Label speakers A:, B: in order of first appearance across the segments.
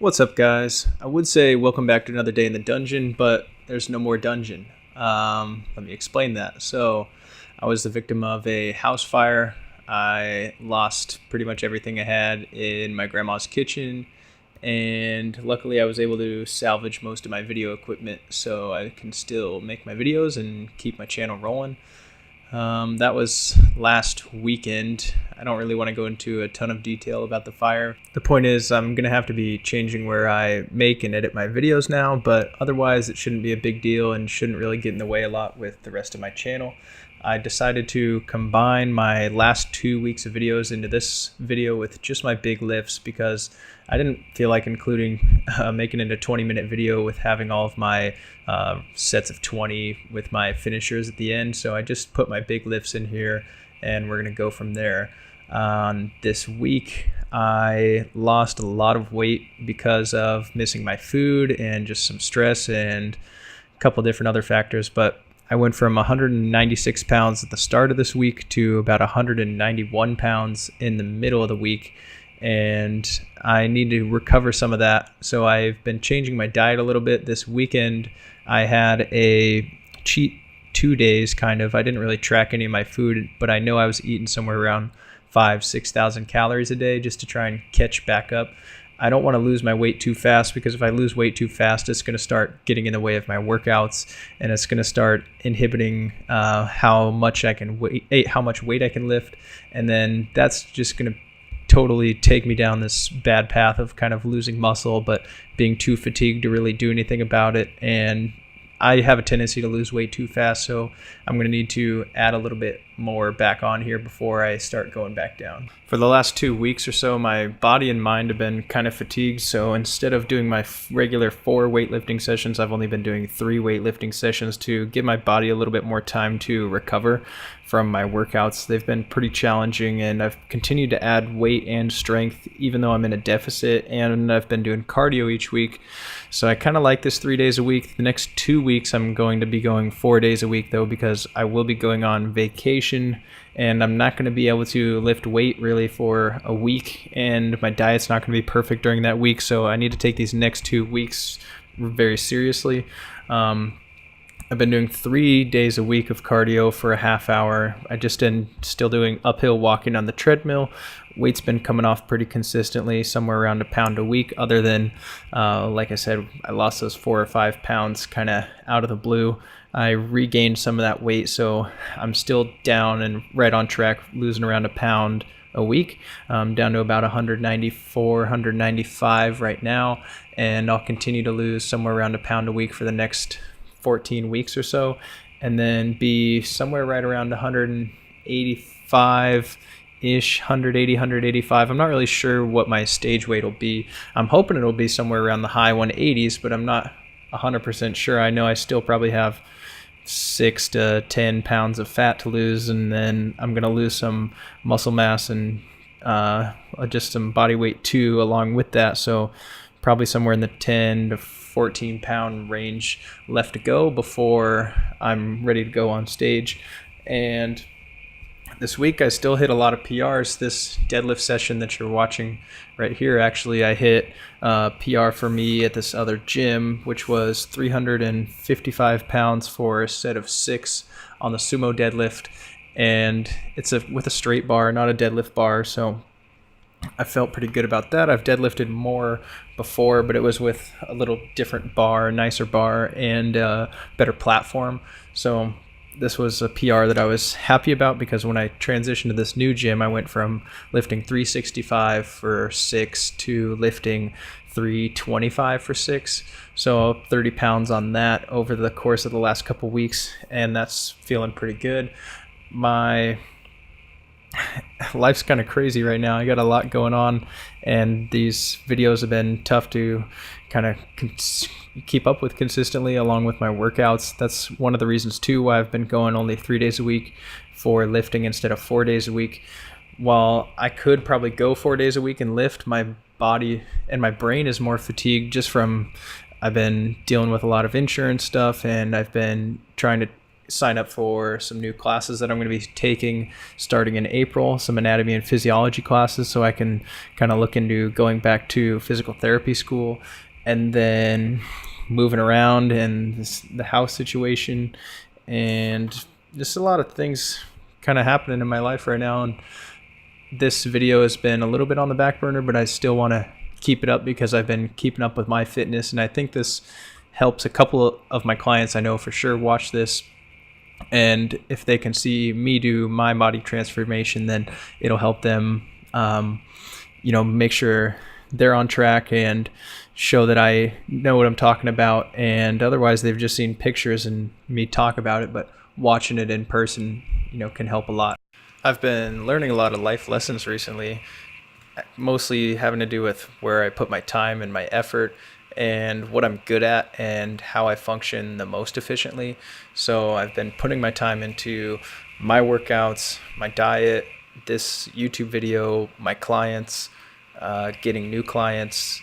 A: What's up, guys? I would say welcome back to another day in the dungeon, but there's no more dungeon. Let me explain that. So, I was the victim of a house fire. I lost pretty much everything I had in my grandma's kitchen, and luckily I was able to salvage most of my video equipment so I can still make my videos and keep my channel rolling. That was last weekend. I don't really want to go into a ton of detail about the fire. The point is I'm going to have to be changing where I make and edit my videos now, but otherwise it shouldn't be a big deal and shouldn't really get in the way a lot with the rest of my channel. I decided to combine my last 2 weeks of videos into this video with just my big lifts because I didn't feel like including making it a 20-minute video with having all of my sets of 20 with my finishers at the end. So I just put my big lifts in here and we're going to go from there. This week I lost a lot of weight because of missing my food and just some stress and a couple different other factors, but I went from 196 pounds at the start of this week to about 191 pounds in the middle of the week, and I need to recover some of that. So I've been changing my diet a little bit. This weekend I had a cheat 2 days kind of. I didn't really track any of my food, but I know I was eating somewhere around 5,000-6,000 calories a day just to try and catch back up. I don't want to lose my weight too fast because if I lose weight too fast, it's going to start getting in the way of my workouts, and it's going to start inhibiting how much weight I can lift, and then that's just going to totally take me down this bad path of kind of losing muscle, but being too fatigued to really do anything about it. And I have a tendency to lose weight too fast, so I'm going to need to add a little bit more back on here before I start going back down. For the last 2 weeks or so, my body and mind have been kind of fatigued, so instead of doing my regular 4 weightlifting sessions, I've only been doing 3 weightlifting sessions to give my body a little bit more time to recover from my workouts. They've been pretty challenging, and I've continued to add weight and strength even though I'm in a deficit, and I've been doing cardio each week. So I kind of like this 3 days a week. The next 2 weeks I'm going to be going 4 days a week though, because I will be going on vacation and I'm not going to be able to lift weight really for a week, and my diet's not going to be perfect during that week, so I need to take these next 2 weeks very seriously. I've been doing 3 days a week of cardio for a half hour. I just am still doing uphill walking on the treadmill. Weight's been coming off pretty consistently, somewhere around a pound a week, other than, like I said, I lost those 4 or 5 pounds kind of out of the blue. I regained some of that weight, so I'm still down and right on track, losing around a pound a week, down to about 194, 195 right now, and I'll continue to lose somewhere around a pound a week for the next 14 weeks or so, and then be somewhere right around 185-ish, 180, 185. I'm not really sure what my stage weight will be. I'm hoping it'll be somewhere around the high 180s, but I'm not 100% sure. I know I still probably have 6 to 10 pounds of fat to lose, and then I'm going to lose some muscle mass and just some body weight too along with that, so probably somewhere in the 10 to 14 pound range left to go before I'm ready to go on stage. And this week I still hit a lot of PRs. This deadlift session that you're watching right here, actually I hit PR for me at this other gym, which was 355 pounds for a set of 6 on the sumo deadlift, and it's with a straight bar, not a deadlift bar, so I felt pretty good about that. I've deadlifted more before, but it was with a little different bar, a nicer bar, and a better platform. So this was a PR that I was happy about, because when I transitioned to this new gym, I went from lifting 365 for 6 to lifting 325 for 6. So 30 pounds on that over the course of the last couple weeks, and that's feeling pretty good. My life's kind of crazy right now. I got a lot going on, and these videos have been tough to kind of keep up with consistently along with my workouts. That's one of the reasons too why I've been going only 3 days a week for lifting instead of 4 days a week. While I could probably go 4 days a week and lift, my body and my brain is more fatigued just from I've been dealing with a lot of insurance stuff, and I've been trying to sign up for some new classes that I'm going to be taking starting in April, some anatomy and physiology classes, so I can kind of look into going back to physical therapy school, and then moving around and the house situation, and just a lot of things kind of happening in my life right now. And this video has been a little bit on the back burner, but I still want to keep it up because I've been keeping up with my fitness, and I think this helps a couple of my clients I know for sure watch this, and if they can see me do my body transformation, then it'll help them make sure they're on track and show that I know what I'm talking about. And otherwise they've just seen pictures and me talk about it, but watching it in person can help a lot. I've been learning a lot of life lessons recently, mostly having to do with where I put my time and my effort and what I'm good at and how I function the most efficiently. So I've been putting my time into my workouts, my diet, this YouTube video, my clients, getting new clients.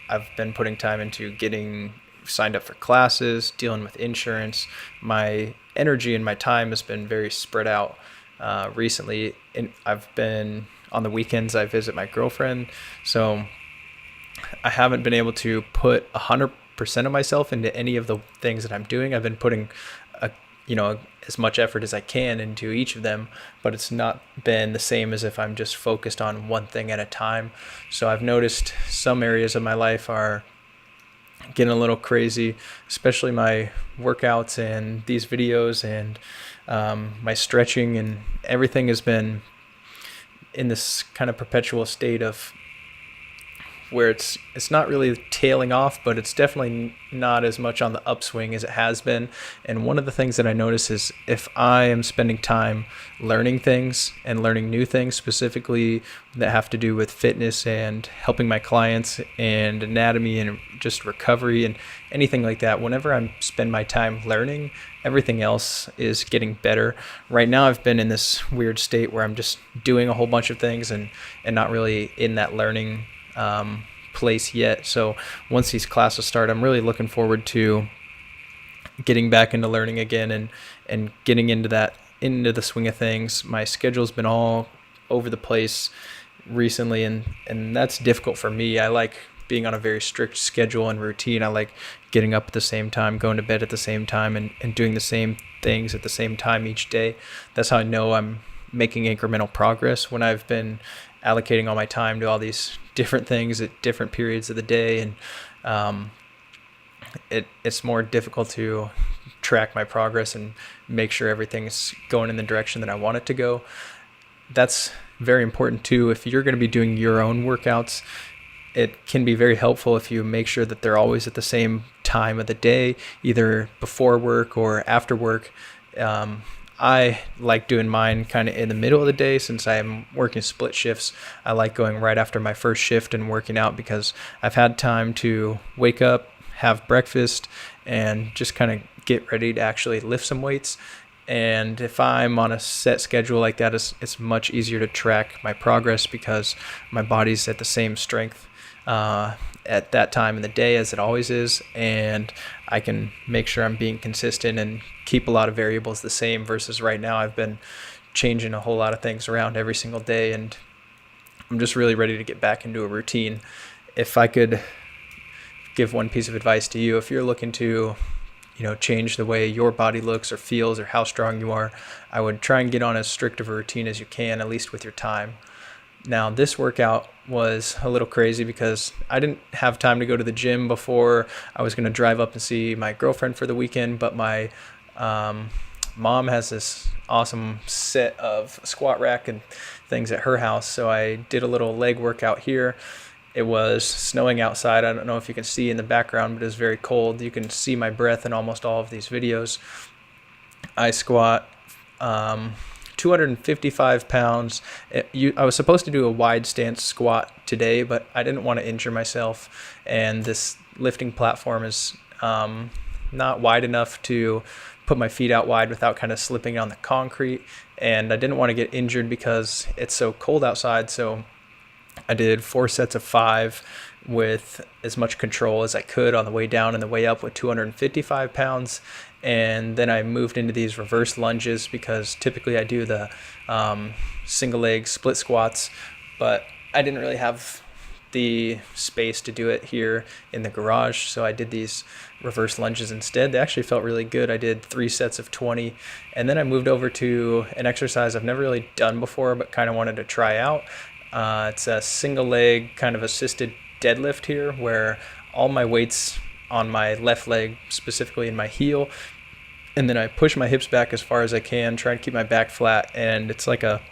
A: I've been putting time into getting signed up for classes, dealing with insurance. My energy and my time has been very spread out recently. And I've been on the weekends, I visit my girlfriend, so I haven't been able to put 100% of myself into any of the things that I'm doing. I've been putting as much effort as I can into each of them, but it's not been the same as if I'm just focused on one thing at a time. So I've noticed some areas of my life are getting a little crazy, especially my workouts and these videos, and my stretching, and everything has been in this kind of perpetual state of where it's not really tailing off, but it's definitely not as much on the upswing as it has been. And one of the things that I notice is if I am spending time learning things and learning new things, specifically that have to do with fitness and helping my clients and anatomy and just recovery and anything like that, whenever I spend my time learning, everything else is getting better. Right now I've been in this weird state where I'm just doing a whole bunch of things and not really in that learning place yet. So once these classes start, I'm really looking forward to getting back into learning again and getting into the swing of things. My schedule's been all over the place recently, and that's difficult for me. I like being on a very strict schedule and routine. I like getting up at the same time, going to bed at the same time, and doing the same things at the same time each day. That's how I know I'm making incremental progress, when I've been allocating all my time to all these different things at different periods of the day, and it's more difficult to track my progress and make sure everything's going in the direction that I want it to go. That's very important too. If you're going to be doing your own workouts, it can be very helpful if you make sure that they're always at the same time of the day, either before work or after work. I like doing mine kind of in the middle of the day. Since I am working split shifts, I like going right after my first shift and working out, because I've had time to wake up, have breakfast, and just kind of get ready to actually lift some weights. And if I'm on a set schedule like that, it's much easier to track my progress, because my body's at the same strength at that time in the day as it always is, and I can make sure I'm being consistent and keep a lot of variables the same, versus right now I've been changing a whole lot of things around every single day, and I'm just really ready to get back into a routine. If I could give one piece of advice to you, if you're looking to change the way your body looks or feels or how strong you are, I would try and get on as strict of a routine as you can, at least with your time. Now, this workout was a little crazy because I didn't have time to go to the gym before. I was going to drive up and see my girlfriend for the weekend, but my mom has this awesome set of squat rack and things at her house, so I did a little leg workout here. It was snowing outside. I don't know if you can see in the background, but it was very cold. You can see my breath in almost all of these videos. I squat 255 pounds. I was supposed to do a wide stance squat today, but I didn't want to injure myself, and this lifting platform is not wide enough to put my feet out wide without kind of slipping on the concrete, and I didn't want to get injured because it's so cold outside. So I did 4 sets of 5 with as much control as I could on the way down and the way up with 255 pounds. And then I moved into these reverse lunges because typically I do the single leg split squats, but I didn't really have the space to do it here in the garage, so I did these reverse lunges instead. They actually felt really good. I did 3 sets of 20, and then I moved over to an exercise I've never really done before but kind of wanted to try out. It's a single leg kind of assisted deadlift here, where all my weight's on my left leg, specifically in my heel, and then I push my hips back as far as I can, try to keep my back flat, and it's like a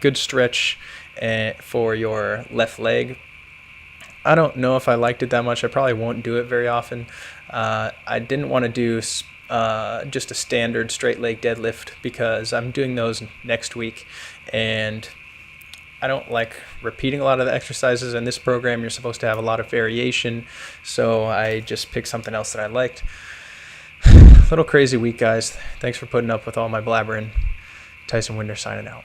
A: good stretch for your left leg. I don't know if I liked it that much. I probably won't do it very often. I didn't want to do just a standard straight leg deadlift because I'm doing those next week, and I don't like repeating a lot of the exercises in this program. You're supposed to have a lot of variation, so I just picked something else that I liked. Little crazy week, guys. Thanks for putting up with all my blabbering. Tyson Winder signing out.